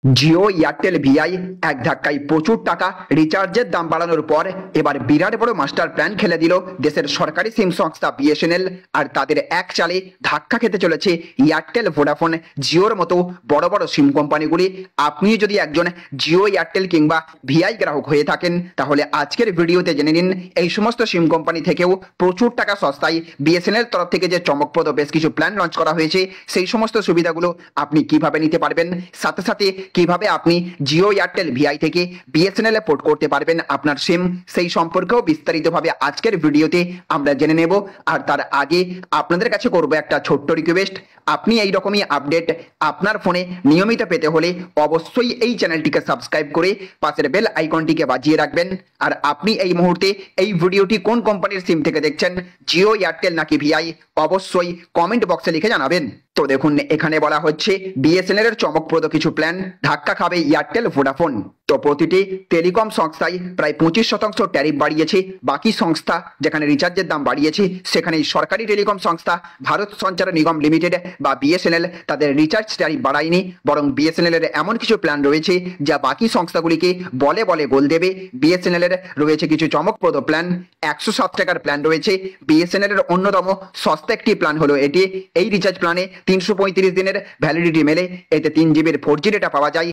Jio Airtel Vi এক ধাক্কায় প্রচুর টাকা রিচার্জের দাম বাড়ানোর পর এবার বিরাট বড় মাস্টার প্ল্যান খেলে দিল দেশের সরকারি সিম সংস্থা বিএসএনএল। আর তাদের এক চালে ধাক্কা খেতে চলেছে এয়ারটেল, ভোডাফোন, জিওর মতো বড় বড় সিম কোম্পানিগুলি। আপনি যদি একজন জিও, এয়ারটেল কিংবা ভিআই গ্রাহক হয়ে থাকেন তাহলে আজকের ভিডিওতে জেনে নিন এই সমস্ত সিম কোম্পানি থেকেও প্রচুর টাকা সস্তায় বিএসএনএল তরফ থেকে যে চমকপ্রদ বেশ কিছু প্ল্যান লঞ্চ করা হয়েছে সেই সমস্ত সুবিধাগুলো আপনি কিভাবে নিতে পারবেন, সাথে সাথে কিভাবে আপনি জিও, এয়ারটেল, ভিআই থেকে বিএসএনএল এ পোর্ট করতে পারবেন আপনার সিম, সেই সম্পর্কেও বিস্তারিতভাবে আজকের ভিডিওতে আমরা জেনে নেব। আর তার আগে আপনাদের কাছে করব একটা ছোট্ট রিকোয়েস্ট, আপনি এই রকমই আপডেট আপনার ফোনে নিয়মিত পেতে হলে অবশ্যই এই চ্যানেলটিকে সাবস্ক্রাইব করে পাশের বেল আইকনটিকে বাজিয়ে রাখবেন। আর আপনি এই মুহূর্তে এই ভিডিওটি কোন কোম্পানির সিম থেকে দেখছেন, জিও, এয়ারটেল নাকি ভিআই, অবশ্যই কমেন্ট বক্সে লিখে জানাবেন। তো দেখুন, এখানে বলা হচ্ছে বিএসএনএল এর চমকপ্রদ কিছু প্ল্যান ধাক্কা খাবে এয়ারটেল, ভোডাফোন। তো প্রতিটি টেলিকম সংস্থায় প্রায় 25% ট্যারিফ বাড়িয়েছে। বাকি সংস্থা যেখানে রিচার্জের দাম বাড়িয়েছে সেখানে সরকারি টেলিকম সংস্থা ভারত সঞ্চার নিগম লিমিটেড বা বিএসএনএল তাদের রিচার্জ ট্যারিফ বাড়ায়নি, বরং বিএসএনএল এর এমন কিছু প্ল্যান রয়েছে যা বাকি সংস্থাগুলিকে বলে বলে গোল দেবে। বিএসএনএল এর রয়েছে কিছু চমকপ্রদ প্ল্যান। 107 টাকার প্ল্যান রয়েছে বিএসএনএল এর অন্যতম সস্তা একটি প্ল্যান হলো এটি। এই রিচার্জ প্ল্যানে 335 দিনের ভ্যালিডিটি মেলে, এতে 3 জিবির 4G ডেটা পাওয়া যায়।